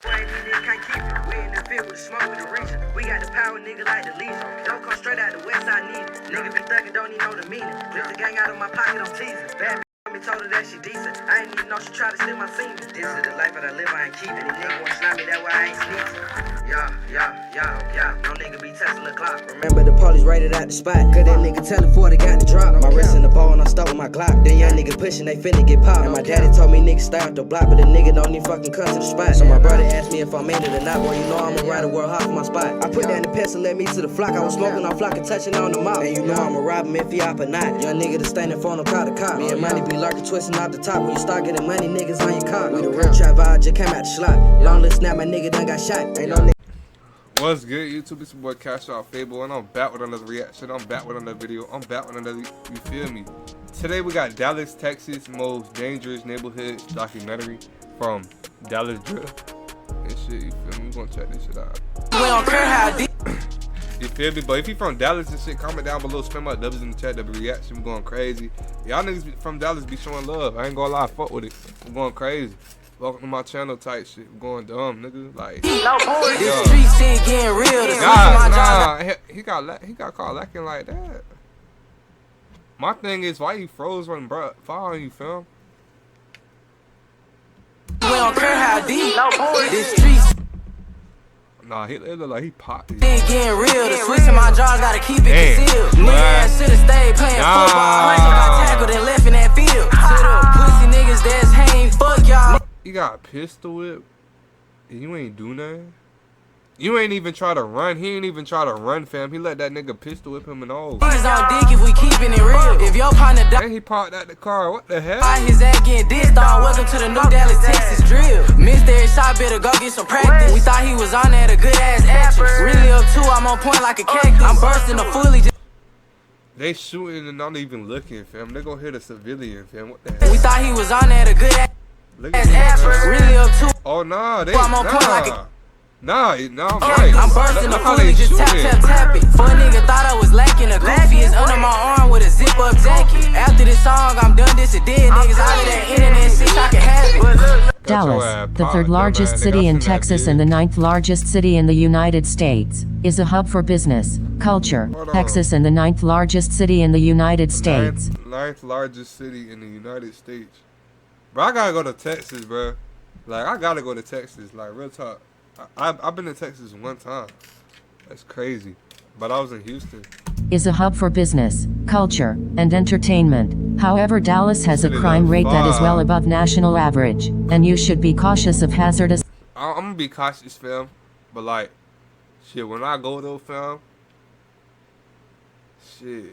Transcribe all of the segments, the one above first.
Can't keep it. We in the field with the smoke in the region. We got the power, nigga, like the Legion. Don't come straight out the west, I need it. Nigga be thuggin', don't even know the meaning. Rip the gang out of my pocket, I'm teasing. Bad me told her that she decent. I ain't even know she tried to steal my semen. This is the life that I live, I ain't keeping it. Nigga won't slap me, that way I ain't sneezing. Yeah. No nigga be testing the clock. Remember the police raided out the spot. Cause that nigga telling for they got the drop. My wrist in the ball and I stuck with my Glock. Then young nigga pushing, they finna get popped. And my daddy told me niggas stay out the block, but the nigga don't even fucking come to the spot. So my brother asked me if I made it or not. Boy, you know I'ma ride a world hard for my spot. I put down the pencil, led me to the flock. I was smoking on flock and touching on the mouth. And you know I'ma rob him if he op or not. Young nigga that's standing for no call the cop. Me and money be lurking, twisting off the top. When you start getting money, niggas on your cock. We the real trap vibe, just came out the slot. Long list snap, my nigga done got shot. Ain't no nigga. What's good, YouTube? It's your boy CashOutFabo, and I'm back with another reaction. I'm back with another video. I'm back with another, you feel me? Today we got Dallas, Texas, most dangerous neighborhood documentary from Dallas Drill and shit, you feel me? We gonna check this shit out. We don't care how deep. You feel me? But if you from Dallas and shit, comment down below, spam my W's in the chat, that'll be reaction. We going crazy. Y'all niggas from Dallas be showing love. I ain't gonna lie, fuck with it. I'm going crazy. Welcome to my channel type shit. We're going dumb, nigga. Like, no boy, this street scene getting real. He got caught lacking like that. My thing is, why he froze when bro following you, fam? We don't care how deep. No boy, this street. Nah, he look like he popped it. Getting real. The switch in my jaws gotta keep it concealed. Nigga should've stayed playing football. I got tackled and left in that field. To the pussy niggas that's hang, fuck y'all. You got a pistol whip and you ain't do nothing. You ain't even try to run. He ain't even try to run, fam. He let that nigga pistol whip him and all. Niggas on dick if we keeping it real. If your partner die, and he parked out the car. What the hell? His ass getting dissed on. Welcome to the new Dallas, Texas drill. Missed every shot, better go get some practice. We thought he was on there, a good ass actress. Really up too, I'm on point like a cactus. I'm bursting a fully. They shooting and not even looking, fam. They gonna hit a civilian, fam. What the hell? We thought he was on there, a good ass. Really up too. Oh nah, they I'm on point like a. Nah, I'm right. I'm bursting the fully, just tap it. For a nigga thought I was lacking. A goofy is under my arm with a zip up jacket. After this song, I'm done this and dead. Niggas out of that internet shit, I can have it. Dallas, the third largest city in Texas and the ninth largest city in the United States, is a hub for business, culture. Texas and the ninth largest city in the United States. Ninth largest city in the United States. Bro, I gotta go to Texas, bro. Like, I gotta go to Texas. Like, real talk. I've been to Texas one time. That's crazy. But I was in Houston. Is a hub for business, culture, and entertainment. However, Dallas has a crime rate that is well above national average, and you should be cautious of hazardous. I'm gonna be cautious, fam. But like, shit, when I go though, fam, shit.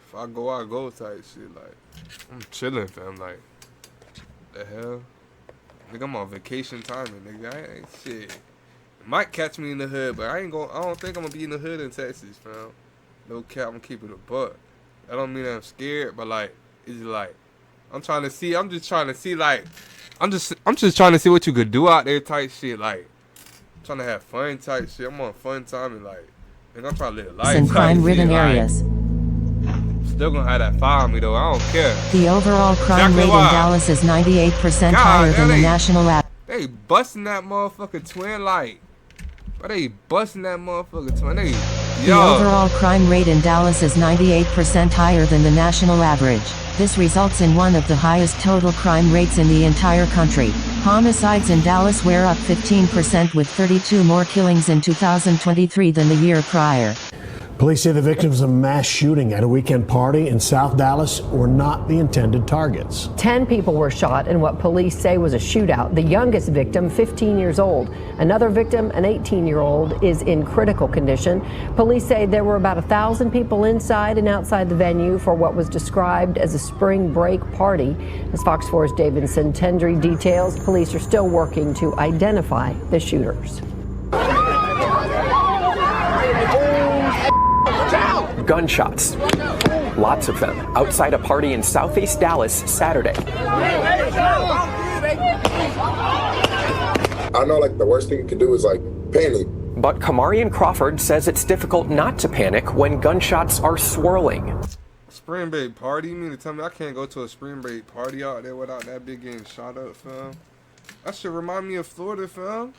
If I go type shit. Like, I'm chilling, fam. Like, the hell? Nigga, I'm on vacation timing, nigga. I ain't shit. It might catch me in the hood, but I don't think I'm gonna be in the hood in Texas, fam. No cap, I'm keeping it a buck. That don't mean that I'm scared, but like, it's like, I'm just trying to see, like, I'm just trying to see what you could do out there type shit. Like, I'm trying to have fun type shit. I'm on fun timing, like, nigga, I'm trying to live life. In crime-ridden areas. Still gonna have that fire on me though. I don't care. The overall crime rate in Dallas is 98% higher than the national average. They busting that motherfucker twin like. But they busting that motherfucker twin. The overall crime rate in Dallas is 98% higher than the national average. This results in one of the highest total crime rates in the entire country. Homicides in Dallas were up 15% with 32 more killings in 2023 than the year prior. Police say the victims of a mass shooting at a weekend party in South Dallas were not the intended targets. 10 people were shot in what police say was a shootout. The youngest victim, 15 years old. Another victim, an 18-year-old, is in critical condition. Police say there were about 1,000 people inside and outside the venue for what was described as a spring break party. As Fox 4's David Centendry details, police are still working to identify the shooters. Gunshots, lots of them, outside a party in southeast Dallas Saturday. I know, like, the worst thing you can do is, like, panic. But Kamarian Crawford says it's difficult not to panic when gunshots are swirling. spring break party? You mean to tell me I can't go to a spring break party out there without that bitch getting shot up, fam? That should remind me of Florida, fam.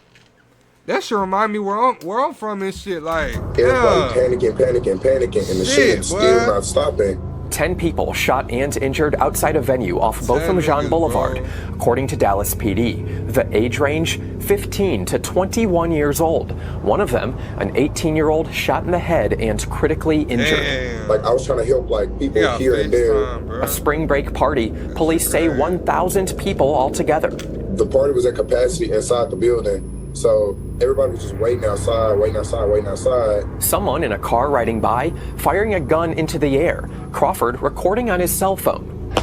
That should remind me where I'm from and shit. Like, everybody panicking, and the shit still not stopping. 10 people shot and injured outside a venue off Botham Jean Boulevard, according to Dallas PD. The age range, 15 to 21 years old. One of them, an 18-year-old, shot in the head and critically injured. Damn. Like, I was trying to help, like, people here and there. A spring break party, police say 1,000 people altogether. The party was at capacity inside the building. So everybody was just waiting outside. Someone in a car riding by, firing a gun into the air. Crawford recording on his cell phone.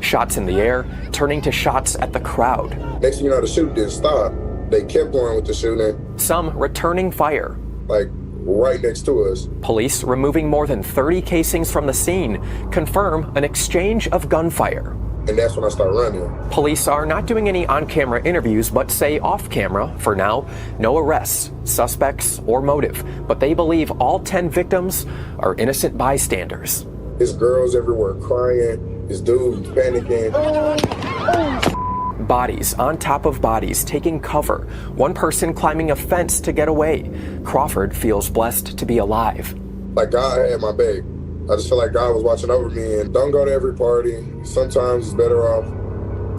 Shots in the air, turning to shots at the crowd. Next thing you know, the shooting didn't stop. They kept going with the shooting. Some returning fire. Like, right next to us. Police removing more than 30 casings from the scene, confirm an exchange of gunfire. And that's when I started running. Police are not doing any on-camera interviews, but say off-camera, for now, no arrests, suspects, or motive. But they believe all 10 victims are innocent bystanders. There's girls everywhere crying. There's dudes panicking. Bodies on top of bodies, taking cover. One person climbing a fence to get away. Crawford feels blessed to be alive. Like, God had my back. I just feel like God was watching over me. And don't go to every party. Sometimes it's better off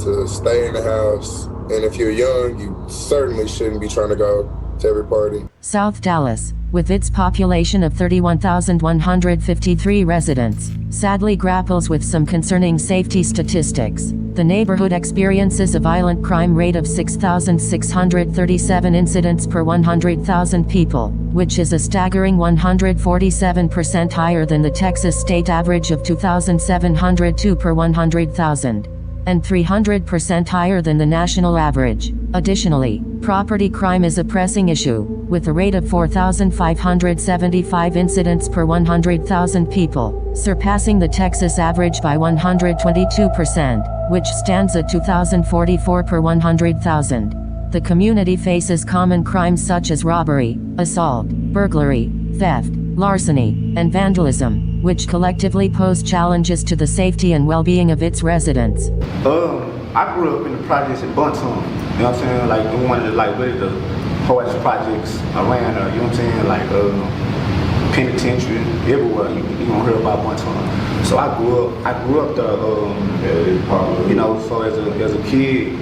to stay in the house. And if you're young, you certainly shouldn't be trying to go to every party. South Dallas, with its population of 31,153 residents, sadly grapples with some concerning safety statistics. The neighborhood experiences a violent crime rate of 6,637 incidents per 100,000 people, which is a staggering 147% higher than the Texas state average of 2,702 per 100,000. And 300% higher than the national average. Additionally, property crime is a pressing issue, with a rate of 4,575 incidents per 100,000 people, surpassing the Texas average by 122%, which stands at 2,044 per 100,000. The community faces common crimes such as robbery, assault, burglary, theft, larceny, and vandalism, which collectively pose challenges to the safety and well-being of its residents. I grew up in the projects in Bunton, you know what I'm saying? Like, one of the, like, really the hardest projects around there, you know what I'm saying? Like, penitentiary, everywhere, you gonna hear about Bunton. So I grew up there, you know, so as a kid,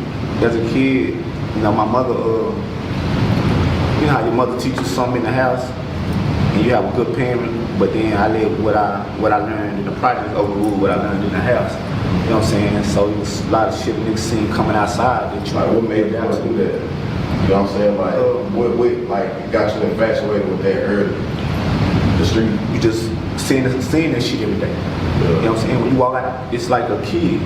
you know, my mother, you know how your mother teaches something in the house, and you have a good parent, but then I live what I learned in the project overruled what I learned in the house. You know what I'm saying? So it was a lot of shit niggas seen coming outside. Like, what made you want to do that? You know what I'm saying? Like, what got you infatuated with that early? The street? You just seeing that shit every day. Yeah. You know what I'm saying? When you walk out, it's like a kid.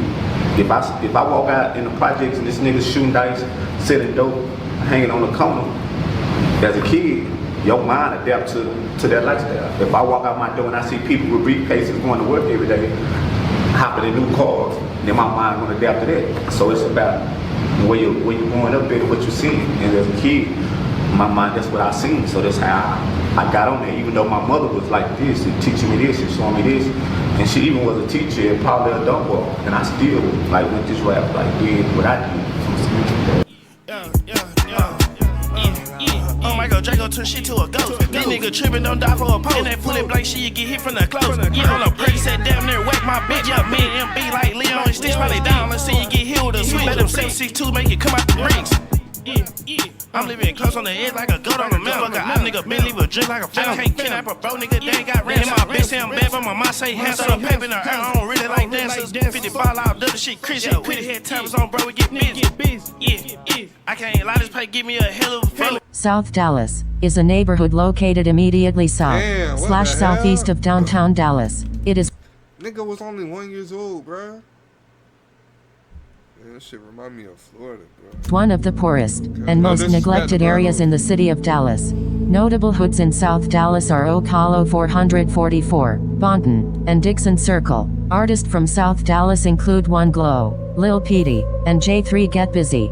If I walk out in the projects and this nigga's shooting dice, selling dope, hanging on the corner, as a kid, your mind adapts to that lifestyle. If I walk out my door and I see people with briefcases going to work every day, hopping in new cars, then my mind gonna adapt to that. So it's about where you're growing up and what you see. And as a kid, my mind, that's what I seen. So that's how I got on there. Even though my mother was like this and teaching me this and showing me this, and she even was a teacher and probably a dumb boy, and I still like went this rap, like did what I did. Oh my God, Draco turn shit to a ghost. These niggas tripping, don't die for a post. And that fully blank shit, you get hit from the close. Yeah, on a break, said damn near whack my bitch. Yeah, me and MB like Leon and Stitch, probably down. Let's see you get hit with a switch. Let them 762 make it come out the bricks. I'm living close on the edge like a goat on the mountain. Fuck a hot nigga, Bentley with drink like a fountain. I can't kidnap a bro, nigga, they ain't got rent. And my bitch say I'm bad, but my mom say hands on the paper in her air. I don't really like dancers. 50 ball out, double shit, Chris. Shit, quit it, head tappers on, bro, we get busy. Yeah. I can't lie, this play give me a hell of a feeling. South Dallas is a neighborhood located immediately southeast of downtown Dallas. It is. Nigga was only 1 year old, bruh. Man, that shit remind me of Florida, bro. One of the poorest and most neglected areas in the city of Dallas. Notable hoods in South Dallas are Oak Hollow 444, Bonton, and Dixon Circle. Artists from South Dallas include One Glow, Lil Petey, and J3 Get Busy.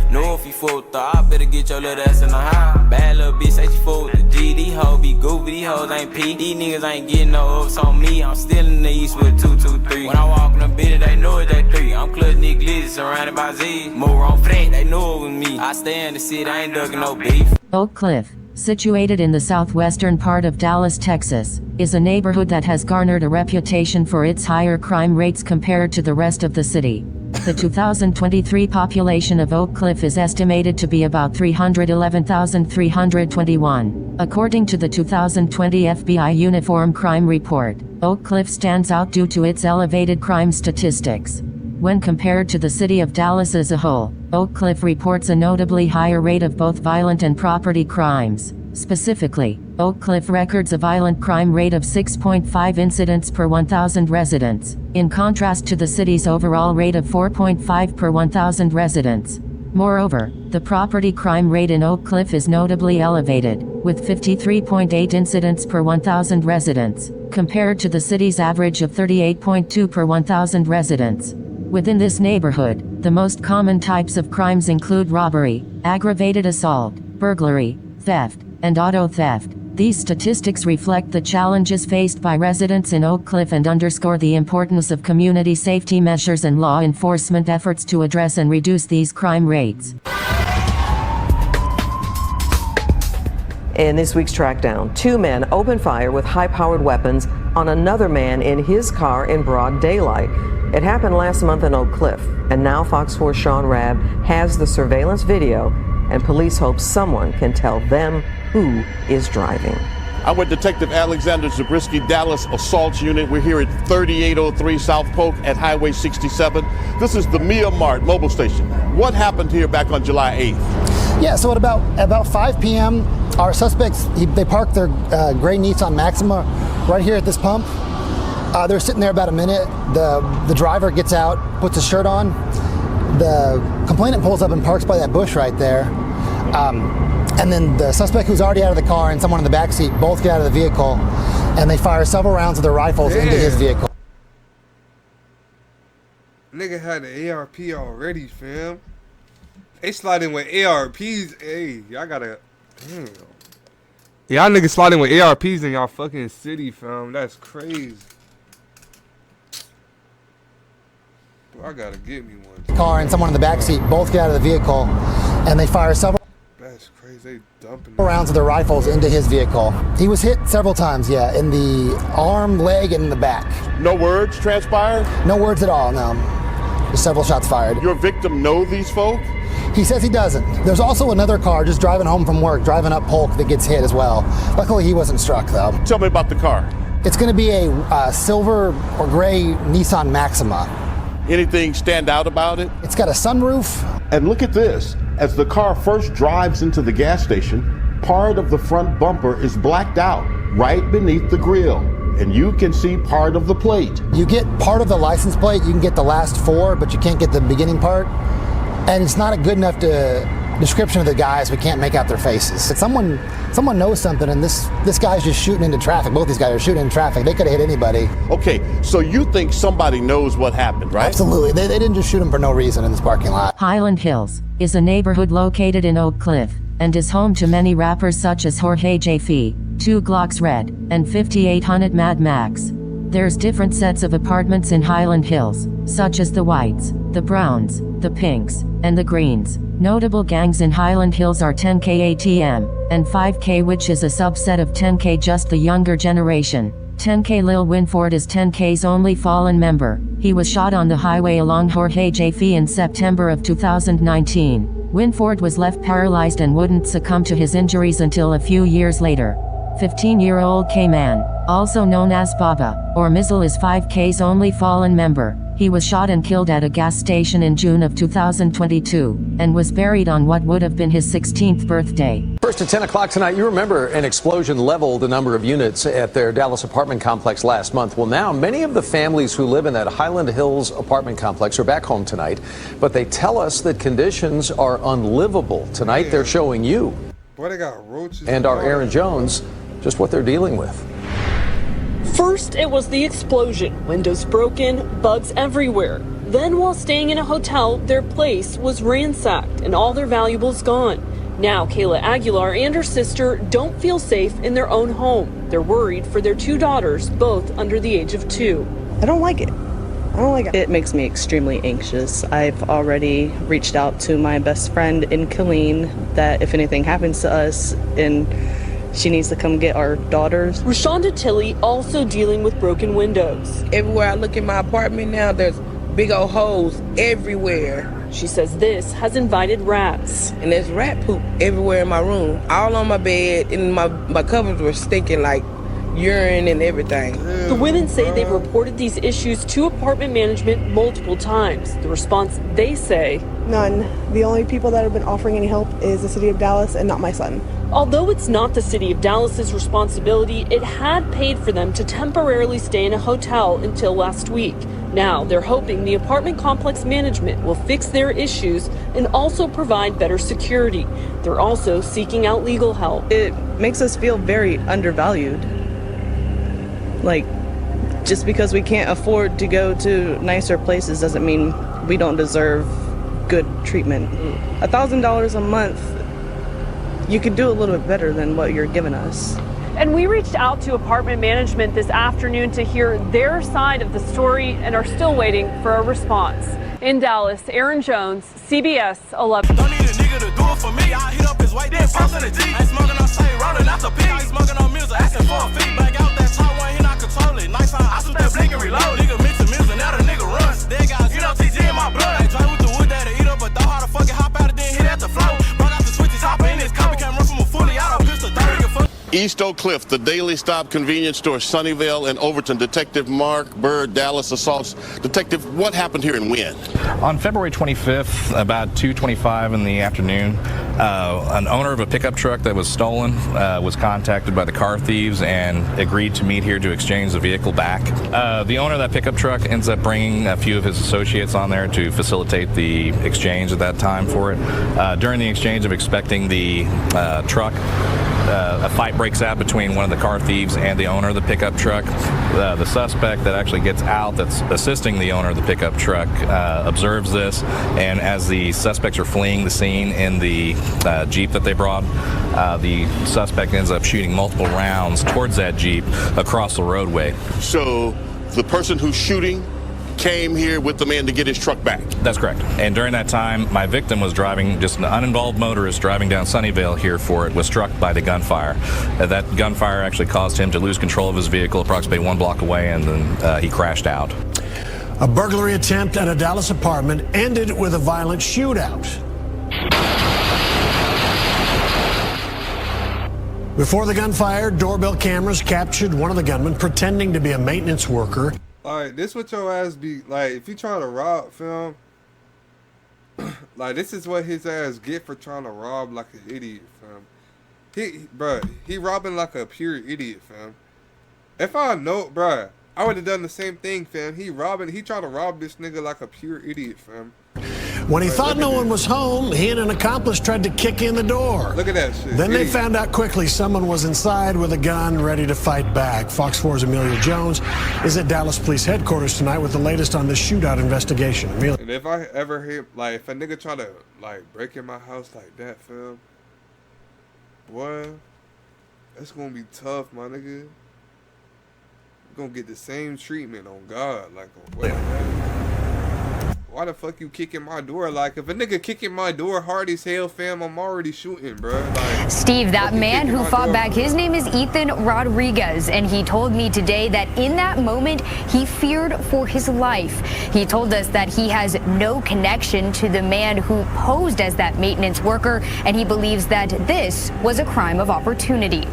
No, if you fucked up. I better get your little ass in the house. Bad little bitch, say she fuck with the G. These hoes be goofy, these hoes ain't P. These niggas ain't getting no ups on me. I'm still in the east with 223. When I walk in the bitch, they know it's that 3. I'm clutch nigga glitzy, surrounded by Z. Move on flat, they know it was me. I stay in the city, I ain't ducking no beef. Oak Cliff, situated in the southwestern part of Dallas, Texas, is a neighborhood that has garnered a reputation for its higher crime rates compared to the rest of the city. The 2023 population of Oak Cliff is estimated to be about 311,321. According to the 2020 FBI Uniform Crime Report, Oak Cliff stands out due to its elevated crime statistics. When compared to the city of Dallas as a whole, Oak Cliff reports a notably higher rate of both violent and property crimes. Specifically, Oak Cliff records a violent crime rate of 6.5 incidents per 1,000 residents, in contrast to the city's overall rate of 4.5 per 1,000 residents. Moreover, the property crime rate in Oak Cliff is notably elevated, with 53.8 incidents per 1,000 residents, compared to the city's average of 38.2 per 1,000 residents. Within this neighborhood, the most common types of crimes include robbery, aggravated assault, burglary, theft, and auto theft. These statistics reflect the challenges faced by residents in Oak Cliff and underscore the importance of community safety measures and law enforcement efforts to address and reduce these crime rates. In this week's Trackdown, 2 men opened fire with high-powered weapons on another man in his car in broad daylight. It happened last month in Oak Cliff, and now Fox 4's Sean Rabb has the surveillance video, and police hope someone can tell them who is driving. I'm with Detective Alexander Zabriskie, Dallas Assault Unit. We're here at 3803 South Polk at Highway 67. This is the Mia Mart mobile station. What happened here back on July 8th? Yeah, so at about 5 p.m., our suspects, they parked their gray Nissan Maxima right here at this pump. They're sitting there about a minute. The driver gets out, puts his shirt on. The complainant pulls up and parks by that bush right there. And then the suspect who's already out of the car and someone in the back seat both get out of the vehicle, and they fire several rounds of their rifles into his vehicle. Nigga had an ARP already, fam. They sliding with ARPs. Hey, y'all gotta. Damn. Y'all niggas sliding with ARPs in y'all fucking city, fam. That's crazy. I gotta get me one. Car and someone in the back seat both get out of the vehicle, and they fire several. That's crazy. They dumping rounds of their rifles into his vehicle. He was hit several times, yeah, in the arm, leg, and in the back. No words transpired? No words at all, no. Just several shots fired. Your victim know these folk? He says he doesn't. There's also another car just driving home from work, driving up Polk, that gets hit as well. Luckily, he wasn't struck, though. Tell me about the car. It's going to be a silver or gray Nissan Maxima. Anything stand out about it? It's got a sunroof. And look at this. As the car first drives into the gas station, part of the front bumper is blacked out right beneath the grille, and you can see part of the plate. You get part of the license plate, you can get the last 4, but you can't get the beginning part. And it's not a good enough description of the guys. We can't make out their faces. If someone knows something, and this guy's just shooting into traffic. Both these guys are shooting into traffic. They could have hit anybody. Okay, so you think somebody knows what happened, right? Absolutely. They didn't just shoot him for no reason in this parking lot. Highland Hills is a neighborhood located in Oak Cliff and is home to many rappers such as Jorge J.F., 2 Glocks Red, and 5800 Mad Max. There's different sets of apartments in Highland Hills, such as the Whites, the Browns, the Pinks, and the Greens. Notable gangs in Highland Hills are 10K ATM, and 5K, which is a subset of 10K, just the younger generation. 10K Lil Winford is 10K's only fallen member. He was shot on the highway along Jorge J.F. in September of 2019. Winford was left paralyzed and wouldn't succumb to his injuries until a few years later. 15-year-old K-Man, also known as Baba, or Mizzle, is 5K's only fallen member. He was shot and killed at a gas station in June of 2022, and was buried on what would have been his 16th birthday. First at 10 o'clock tonight, you remember an explosion leveled the number of units at their Dallas apartment complex last month. Well, now many of the families who live in that Highland Hills apartment complex are back home tonight, but they tell us that conditions are unlivable. Tonight, they're showing you Boy, they got roaches and our Aaron Jones just what they're dealing with. First, it was the explosion. Windows broken, bugs everywhere. Then, while staying in a hotel, their place was ransacked and all their valuables gone. Now, Kayla Aguilar and her sister don't feel safe in their own home. They're worried for their 2 daughters, both under the age of 2. I don't like it. I don't like it. It makes me extremely anxious. I've already reached out to my best friend in Killeen that if anything happens to us and she needs to come get our daughters. Rashonda Tilley also dealing with broken windows. Everywhere I look in my apartment now, there's big old holes everywhere. She says this has invited rats. And there's rat poop everywhere in my room, all on my bed, and my covers were stinking like urine and everything. The women say they've reported these issues to apartment management multiple times. The response, they say, none. The only people that have been offering any help is the city of Dallas and not my son. Although it's not the city of Dallas's responsibility, it had paid for them to temporarily stay in a hotel until last week. Now they're hoping the apartment complex management will fix their issues and also provide better security. They're also seeking out legal help. It makes us feel very undervalued. Like, just because we can't afford to go to nicer places doesn't mean we don't deserve good treatment. $1,000 a month, you could do a little bit better than what you're giving us. And we reached out to apartment management this afternoon to hear their side of the story and are still waiting for a response. In Dallas, Aaron Jones, CBS 11. Don't need a nigga to do it for me. I hit up his white, then post in the G. Ain't smoking on same, rolling out the P. Ain't smoking on music, asking for a fee. Bang out that top one, he not control it. Nice time, I shoot that blink and reload. Nigga mix and music, now the nigga runs. Dead guys, you know TG in my blood. I drive with the wood that eat up, but thought how to fucking hop out and then hit at the flow. Brought out the switches, hop in his car, can't run from a fully out of pistol. East Oak Cliff, the Daily Stop convenience store, Sunnyvale and Overton. Detective Mark Bird, Dallas assaults. Detective, what happened here and when? On February 25th, about 2:25 in the afternoon, an owner of a pickup truck that was stolen was contacted by the car thieves and agreed to meet here to exchange the vehicle back. The owner of that pickup truck ends up bringing a few of his associates on there to facilitate the exchange at that time for it. During the exchange of expecting the truck, a fight breaks out between one of the car thieves and the owner of the pickup truck. The suspect that actually gets out, that's assisting the owner of the pickup truck, observes this, and as the suspects are fleeing the scene in the Jeep that they brought, the suspect ends up shooting multiple rounds towards that Jeep across the roadway. So the person who's shooting came here with the man to get his truck back. That's correct. And during that time, my victim was driving, just an uninvolved motorist driving down Sunnyvale here for it, was struck by the gunfire. That gunfire actually caused him to lose control of his vehicle approximately 1 block away, and then he crashed out. A burglary attempt at a Dallas apartment ended with a violent shootout. Before the gunfire, doorbell cameras captured one of the gunmen pretending to be a maintenance worker. Like, this what your ass be, like, if you trying to rob, film, like, this is what his ass get for trying to rob like an idiot, fam. He robbing like a pure idiot, fam. If I know, bruh, I would have done the same thing, fam. He trying to rob this nigga like a pure idiot, fam. When he thought no one was home, he and an accomplice tried to kick in the door. Look at that shit. Then they found out quickly someone was inside with a gun ready to fight back. Fox 4's Amelia Jones is at Dallas Police Headquarters tonight with the latest on this shootout investigation. Amelia. And if I ever hear, like, if a nigga try to, like, break in my house like that, fam, boy, that's gonna be tough, my nigga. You're gonna get the same treatment on God, like, wait, why the fuck you kicking my door? Like, if a nigga kicking my door hard as hell, fam, I'm already shooting, bro. Like, Steve, that man who fought back, his name is Ethan Rodriguez, and he told me today that in that moment, he feared for his life. He told us that he has no connection to the man who posed as that maintenance worker, and he believes that this was a crime of opportunity.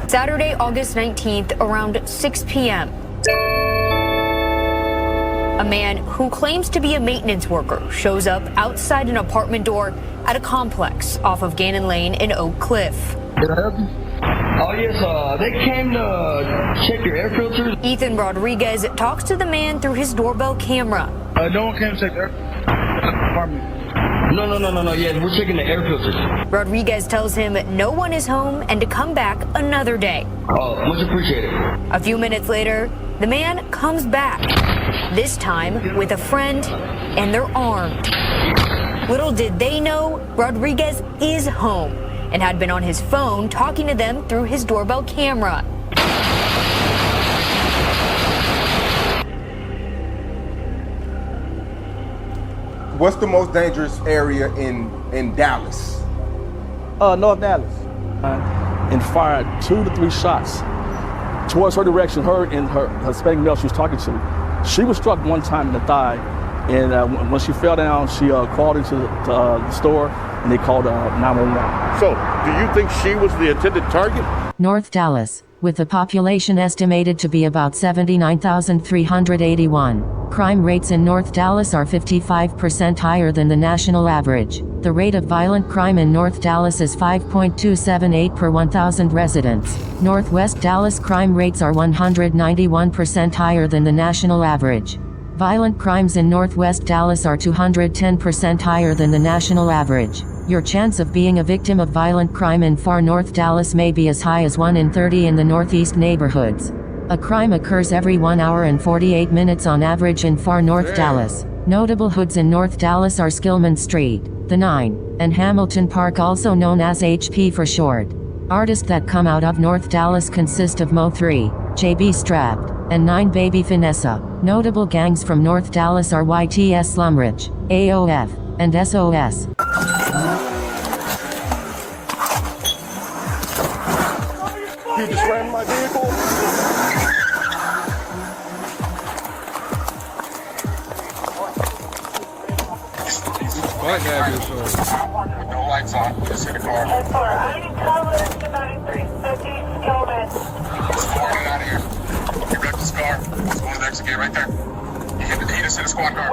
Saturday, August 19th, around 6 p.m. A man who claims to be a maintenance worker shows up outside an apartment door at a complex off of Gannon Lane in Oak Cliff. Can I help you? Oh, yes, they came to check your air filters. Ethan Rodriguez talks to the man through his doorbell camera. No one came to check the apartment. No. Yeah, we're checking the air filters. Rodriguez tells him no one is home and to come back another day. Oh, much appreciated. A few minutes later, the man comes back. this time with a friend, and they're armed. Little did they know, Rodriguez is home and had been on his phone talking to them through his doorbell camera. What's the most dangerous area in Dallas? North Dallas. And fired 2 to 3 shots towards her direction, her and her Hispanic male she was talking to. She was struck one time in the thigh, and when she fell down, she crawled into the store, and they called 911. So, do you think she was the intended target? North Dallas, with a population estimated to be about 79,381. Crime rates in North Dallas are 55% higher than the national average. The rate of violent crime in North Dallas is 5.278 per 1,000 residents. Northwest Dallas crime rates are 191% higher than the national average. Violent crimes in Northwest Dallas are 210% higher than the national average. Your chance of being a victim of violent crime in far North Dallas may be as high as 1 in 30 in the Northeast neighborhoods. A crime occurs every 1 hour and 48 minutes on average in far North Dallas. Notable hoods in North Dallas are Skillman Street, The 9, and Hamilton Park, also known as HP for short. Artists that come out of North Dallas consist of Mo 3, JB Strapped, and 9 Baby Finessa. Notable gangs from North Dallas are YTS Slumrich, AOF, and SOS. You just ran my vehicle. No lights on. Just hit a car. I need cover to 93. 50 Skillman. Squad out of here. You wrecked this car. Let's go to the exit gate right there. He just hit a squad car.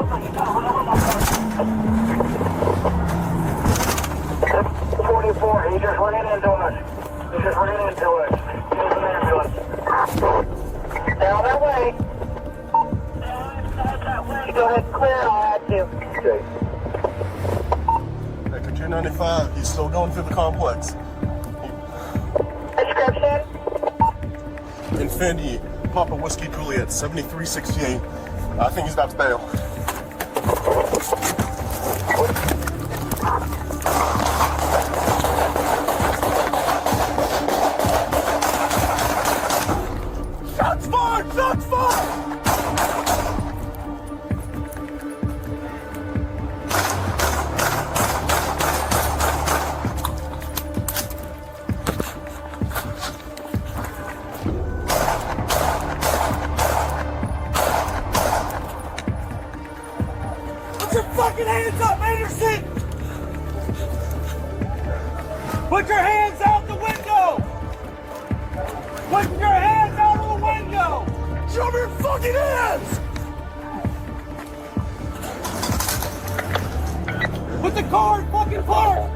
44. He just ran into us. He's an ambulance. Down that way. You go ahead and clear. I'll add you. Okay. Sector 295, he's still going through the complex. Description? Infinity, Papa Whiskey Juliet, 7368. I think he's about to bail. Shots fired! Shots fired! Put your fucking hands up, Anderson! Put your hands out the window! Put your hands out of the window! Show me your fucking hands! Put the car in fucking park!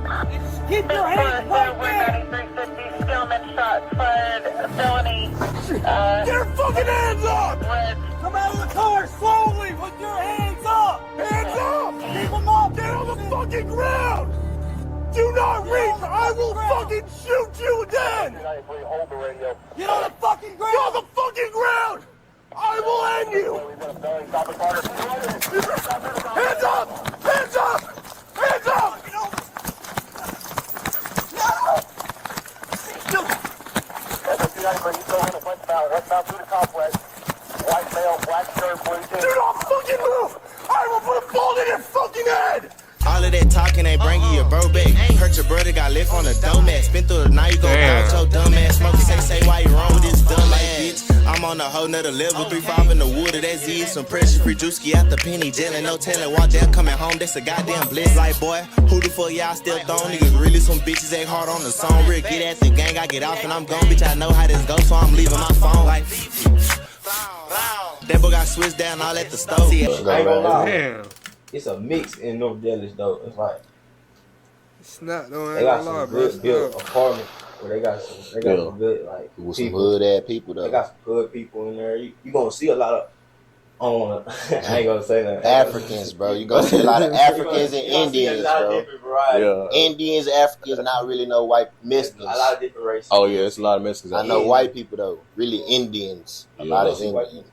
Keep your hands right there! 350 Skillman shots fired, felony. Get your fucking hands up! Come out of the car slowly! Put your hands up! Hands up! Keep them up! Get on the fucking ground! Do not reach! I will fucking shoot you then! Get on the fucking ground! Get on the fucking ground! I will end you! Hands up! Hands up! Hands up! Westbound through the complex. White male, black shirt, blue jeans. Do not fucking move! I will put a bullet in your fucking head! All of that talking ain't bringing your bro back. Hurt your brother, got left on the doormat. Spin through the night, you gon' out your dumb ass. Smoking say why you wrong with this dumb ass, bitch. I'm on a whole nother level. 3-5 in the wood of that Z. Some pressure free juicy out the penny. Jelly, no telling. Walk down, coming home, that's a goddamn bliss. Like, boy, who the fuck y'all still throwing? Niggas really some bitches ain't hard on the song. Real get at the gang, I get off and I'm gone. Bitch, I know how this goes, so I'm leaving my phone. Like, that boy got switched down all at the stove. I ain't gonna lie. It's a mix in North Dallas though. It's like it's not though. They got some good built apartments where they got some good like with some hood ass people though. They got some good people in there. You gonna see a lot of I ain't gonna say that. Africans, bro. You gonna see a lot of Africans and Indians, bro. Yeah. Indians, Africans, not really no white Mexicans. A lot of different races. Oh yeah, it's a lot of Mexicans. I know white people though. Really Indians. A lot of Indians.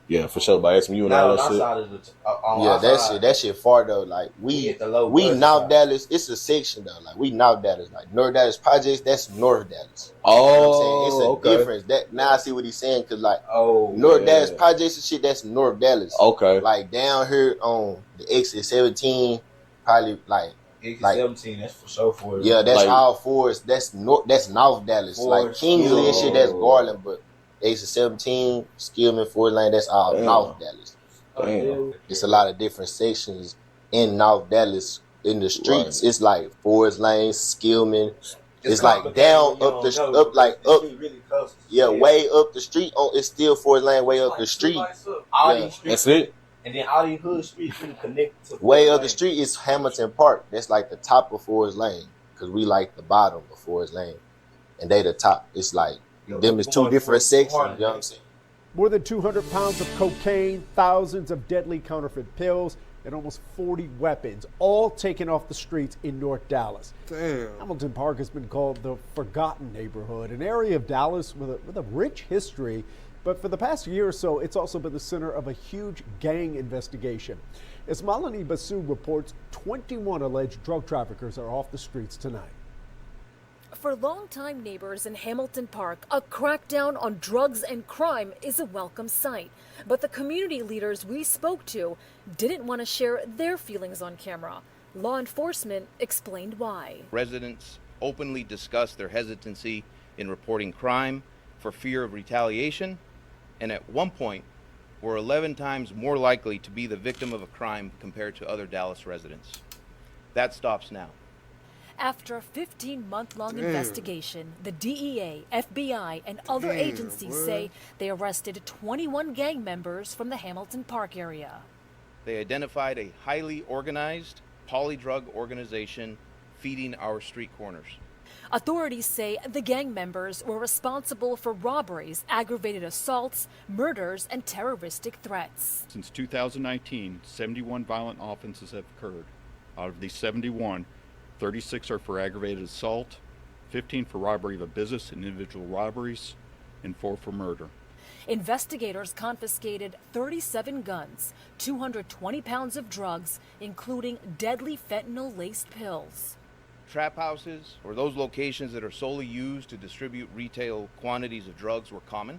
Yeah, for sure. By SMU and all that shit. That shit far though. Like we North Dallas. It's a section though. Like we North Dallas. Like North Dallas projects. That's North Dallas. Oh, you know what I'm saying? It's a difference. That now I see what he's saying because like North Dallas projects and shit. That's North Dallas. Okay. Like down here on the exit 17, probably like. Like 17, that's for sure for it. Yeah, that's like, all fours. That's North Dallas. Like Kingsley and shit, that's Garland, but exit 17, Skillman, Ford Lane, that's all North Dallas. Damn. It's a lot of different sections in North Dallas. In the streets, it's like Forest Lane, Skillman. It's like down up the way up the street. It's still Forest Lane, way up the street. That's it. And then all these hood streets really connect to way up the street is Hamilton Park. That's like the top of Forest Lane because we like the bottom of Forest Lane, and they the top. It's like them is two different sections. You know what I'm saying? More than 200 pounds of cocaine, thousands of deadly counterfeit pills, and almost 40 weapons, all taken off the streets in North Dallas. Damn. Hamilton Park has been called the forgotten neighborhood, an area of Dallas with a rich history. But for the past year or so, it's also been the center of a huge gang investigation. As Malini Basu reports, 21 alleged drug traffickers are off the streets tonight. For longtime neighbors in Hamilton Park, a crackdown on drugs and crime is a welcome sight. But the community leaders we spoke to didn't want to share their feelings on camera. Law enforcement explained why. Residents openly discussed their hesitancy in reporting crime for fear of retaliation, and at one point were 11 times more likely to be the victim of a crime compared to other Dallas residents. That stops now. After a 15-month-long investigation, the DEA, FBI, and other agencies say they arrested 21 gang members from the Hamilton Park area. They identified a highly organized polydrug organization feeding our street corners. Authorities say the gang members were responsible for robberies, aggravated assaults, murders, and terroristic threats. Since 2019, 71 violent offenses have occurred. Out of these 71, 36 are for aggravated assault, 15 for robbery of a business and individual robberies, and 4 for murder. Investigators confiscated 37 guns, 220 pounds of drugs, including deadly fentanyl-laced pills. Trap houses, or those locations that are solely used to distribute retail quantities of drugs, were common.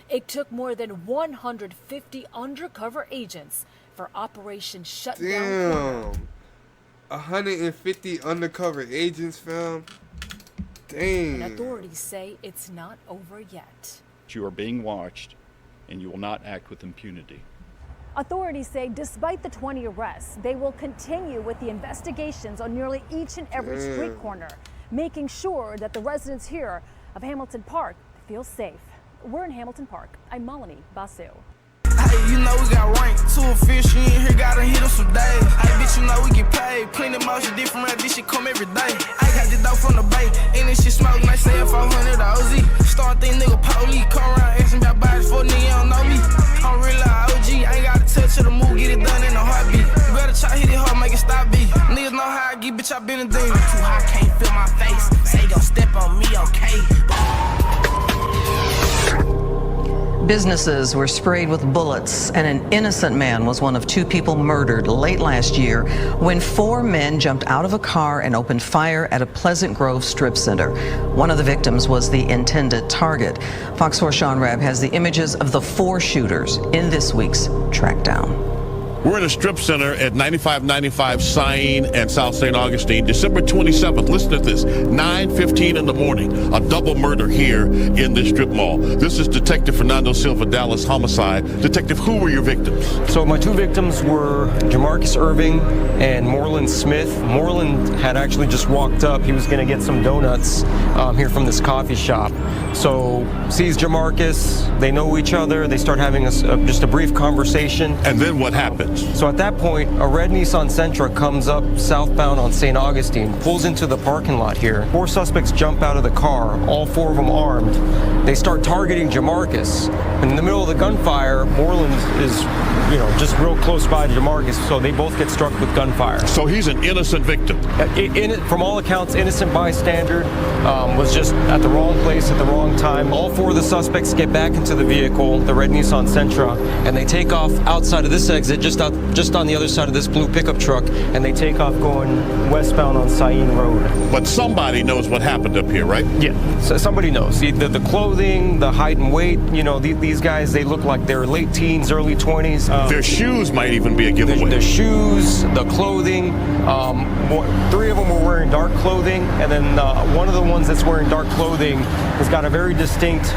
It took more than 150 undercover agents for Operation Shutdown. Damn. 150 undercover agents found. Dang. And authorities say it's not over yet. You are being watched, and you will not act with impunity. Authorities say despite the 20 arrests, they will continue with the investigations on nearly each and every street corner, making sure that the residents here of Hamilton Park feel safe. We're in Hamilton Park. I'm Malini Basu. Hey, you know we got rank. Two official in here, gotta hit us some days. Hey, bitch, you know we get paid. Plenty motion, different rap, this shit come every day. I got this dope from the bay, and this shit smoke nice, say 400 OZ. Start think nigga police, come around asking about bodies for nigga, don't know me. I'm real OG, I ain't got to touch of the move, get it done in a heartbeat. You better try hit it hard, make it stop beat. Niggas know how I get, bitch, I been a demon. Too high, can't feel my face. Say gon' step on me, okay? Businesses were sprayed with bullets, and an innocent man was one of 2 people murdered late last year when 4 men jumped out of a car and opened fire at a Pleasant Grove strip center. One of the victims was the intended target. Fox 4 Sean Rabb has the images of the 4 shooters in this week's Trackdown. We're in a strip center at 9595 Sain and South St. Augustine, December 27th. Listen to this, 9:15 in the morning, a double murder here in this strip mall. This is Detective Fernando Silva, Dallas Homicide. Detective, who were your victims? So my 2 victims were Jamarcus Irving and Moreland Smith. Moreland had actually just walked up. He was going to get some donuts here from this coffee shop. So sees Jamarcus, they know each other, they start having just a brief conversation. And then what happened? searched. So at that point, a red Nissan Sentra comes up southbound on St. Augustine, pulls into the parking lot here. 4 suspects jump out of the car, all 4 of them armed. They start targeting Jamarcus. In the middle of the gunfire, Moreland is, just real close by to Jamarcus, so they both get struck with gunfire. So he's an innocent victim. From all accounts, innocent bystander, was just at the wrong place at the wrong time. All 4 of the suspects get back into the vehicle, the red Nissan Sentra, and they take off outside of this exit, just on the other side of this blue pickup truck, and they take off going westbound on Sain Road. But somebody knows what happened up here, right? Yeah, so somebody knows. The clothing, the height and weight, these guys, they look like they're late teens, early 20s. Their shoes might even be a giveaway. The shoes, the clothing. 3 of them were wearing dark clothing, and then one of the ones that's wearing dark clothing has got a very distinct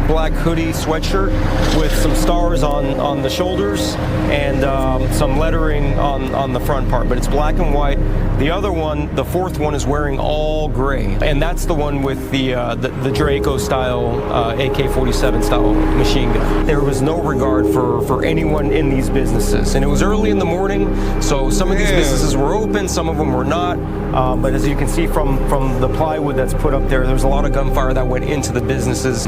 black hoodie sweatshirt with some stars on the shoulders and some lettering on the front part, but it's black and white. The other one, the 4th one, is wearing all gray, and that's the one with the Draco style AK-47 style machine gun. There was no regard for anyone in these businesses, and it was early in the morning, so some of these businesses were open, some of them were not. But as you can see from the plywood that's put up there, there's a lot of gunfire that went into the businesses.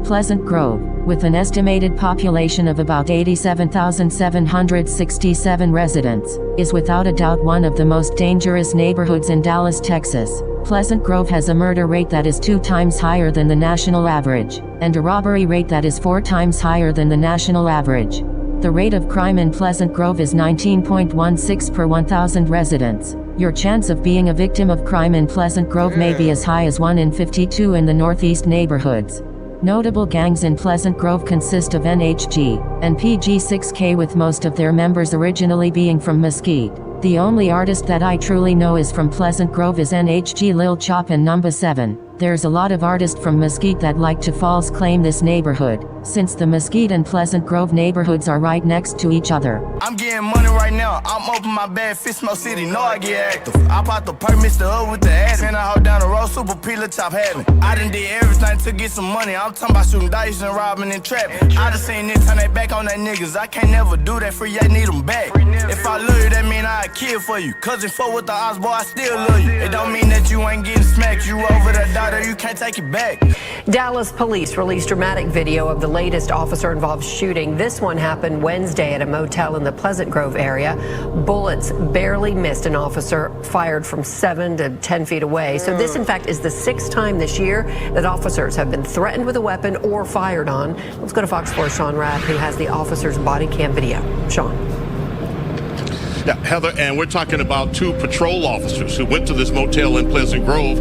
Pleasant Grove, with an estimated population of about 87,767 residents, is without a doubt one of the most dangerous neighborhoods in Dallas, Texas. Pleasant Grove has a murder rate that is 2 times higher than the national average, and a robbery rate that is 4 times higher than the national average. The rate of crime in Pleasant Grove is 19.16 per 1,000 residents. Your chance of being a victim of crime in Pleasant Grove may be as high as 1 in 52 in the northeast neighborhoods. Notable gangs in Pleasant Grove consist of NHG and PG6K, with most of their members originally being from Mesquite. The only artist that I truly know is from Pleasant Grove is NHG Lil Chop and Number 7. There's a lot of artists from Mesquite that like to false claim this neighborhood, since the Mesquite and Pleasant Grove neighborhoods are right next to each other. I'm getting money right now. I'm open my bad, Fist Smoke City, know I get active. I pop the perk, mix the hood with the ad. Send a hoe down the road, super pila top heaven. I done did everything to get some money. I'm talking about shooting dice and robbing and trapping. I done seen this turn they back on that niggas. I can't never do that for you, I need them back. If I love you, that mean I kill for you. Cousin fuck with the odds, boy, I still love you. It don't mean that you ain't getting smacked. You over the daughter, you can't take it back. Dallas police released dramatic video of the latest officer-involved shooting. This one happened Wednesday at a motel in the Pleasant Grove area. Bullets barely missed an officer, fired from 7 to 10 feet away. So this, in fact, is the 6th time this year that officers have been threatened with a weapon or fired on. Let's go to Fox 4's Sean Rapp, who has the officer's body cam video. Sean. Yeah, Heather, and we're talking about 2 patrol officers who went to this motel in Pleasant Grove.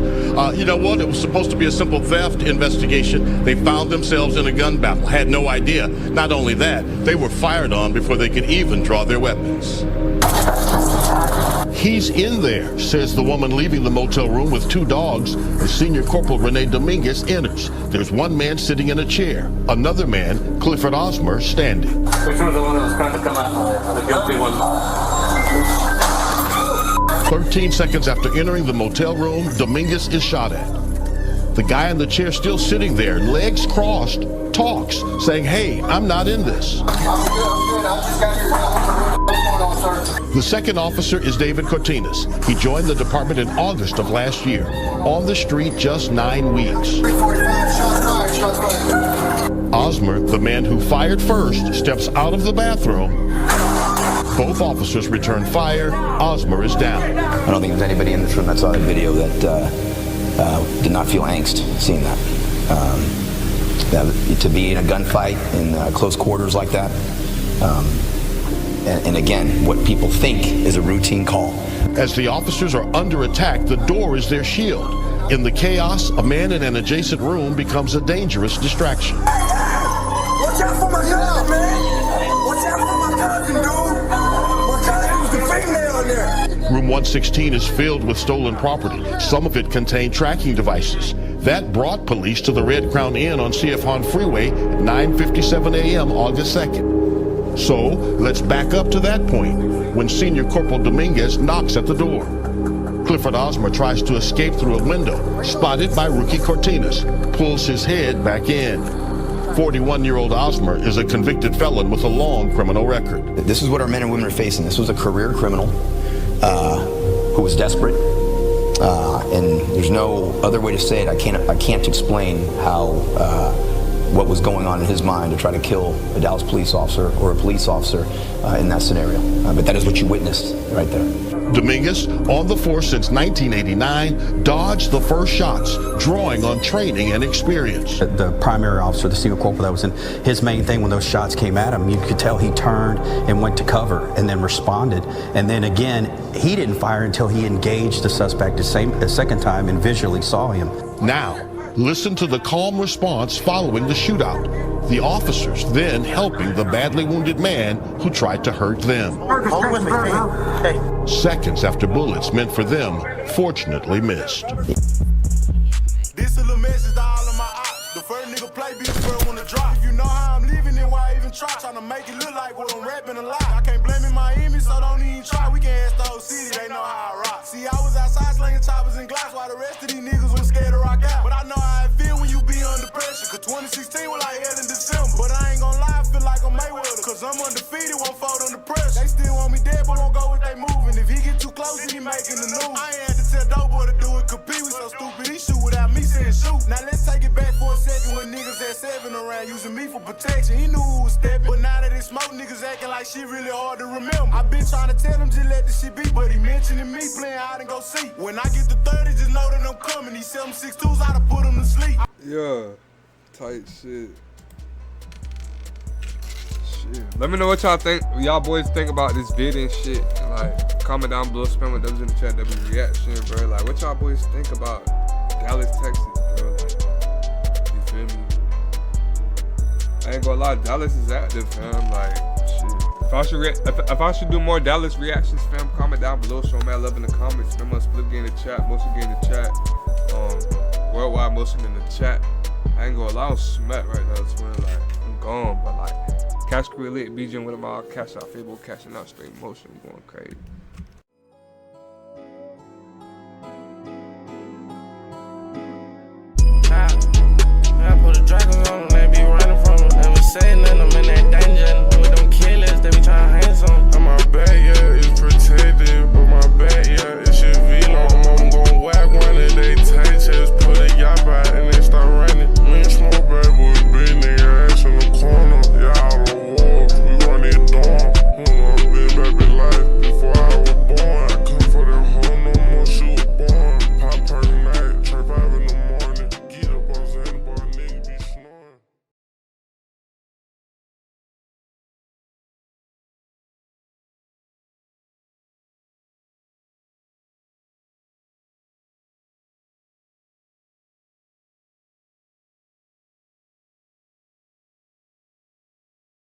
You know what? It was supposed to be a simple theft investigation. They found themselves in a gun battle. Had no idea. Not only that, they were fired on before they could even draw their weapons. He's in there, says the woman leaving the motel room with 2 dogs. The Senior Corporal Renee Dominguez enters. There's one man sitting in a chair. Another man, Clifford Osmer, standing. Which one was the one that was trying to come out? The guilty one. 13 seconds after entering the motel room, Dominguez is shot at. The guy in the chair, still sitting there, legs crossed, talks, saying, "Hey, I'm not in this." The second officer is David Cortinas. He joined the department in August of last year. On the street just 9 weeks. Osmer, the man who fired first, steps out of the bathroom. Both officers return fire. Osmer is down. I don't think there's anybody in this room that saw that video that did not feel angst seeing that. To be in a gunfight in close quarters like that, and again, what people think is a routine call. As the officers are under attack, the door is their shield. In the chaos, a man in an adjacent room becomes a dangerous distraction. Watch out for my cousin, man! Watch out for my cousin, dude! My cousin was the female in there! Room 116 is filled with stolen property. Some of it contained tracking devices. That brought police to the Red Crown Inn on CF Hahn Freeway at 9:57 a.m. August 2nd. So, let's back up to that point, when Senior Corporal Dominguez knocks at the door. Clifford Osmer tries to escape through a window, spotted by Rookie Cortinas, pulls his head back in. 41-year-old Osmer is a convicted felon with a long criminal record. This is what our men and women are facing. This was a career criminal who was desperate, and there's no other way to say it. I can't explain how what was going on in his mind to try to kill a Dallas police officer or a police officer in that scenario. But that is what you witnessed right there. Dominguez, on the force since 1989, dodged the first shots, drawing on training and experience. The primary officer, the senior corporal that was in, his main thing when those shots came at him, you could tell he turned and went to cover and then responded. And then again, he didn't fire until he engaged the suspect the second time and visually saw him. Now, listen to the calm response following the shootout. The officers then helping the badly wounded man who tried to hurt them. Hold with me. Hey. Seconds after bullets meant for them fortunately missed. This is a message to all of my ops. The first nigga play be the first one to drop. If you know how I'm living, then why even try? Trying to make it look like what I'm rapping a lot. I can't blame it my image, so don't even try. We can ask the whole city, they know how I rock. See, I was outside slinging choppers and glass while the rest of these niggas was scared to rock out. But I know how it feel when you be under pressure. Cause 2016 was like hell in December. But I ain't gonna lie, I feel like I'm Mayweather. Cause I'm undefeated, won't fold under pressure. They still want me dead, but won't go with they moving. If he get too close, then he making the news. I ain't had to tell Doughboy to do it, cause Pee was so stupid. He shoot without me saying shoot. Now let's take it back for a second when niggas at 7 around using me for protection. He knew who was stepping. But now that it's smoke, niggas acting like shit really hard to remember. I been trying to tell him just let the shit be, but he mentioning me playing hide and go see. When I get to 30, just know that I'm coming. These 7.62s, I done put them to sleep. Yeah, tight shit. Let me know what y'all boys think about this vid and shit. Like, comment down below, spam with those in the chat, that'll be reaction, bro. Like, what y'all boys think about Dallas, Texas, bro? Like, you feel me? I ain't gonna lie, Dallas is active, fam. Like, shit. If I should do more Dallas reactions, fam, comment down below. Show me love in the comments. Remember, Split Game in the chat, Motion Game in the chat, Worldwide Motion in the chat. I ain't gonna lie, I'm smack right now, twin. Like, I'm gone, but like, Cash Crew Elite, BJ with them all, CashOutFabo, cashing out straight motion, going crazy.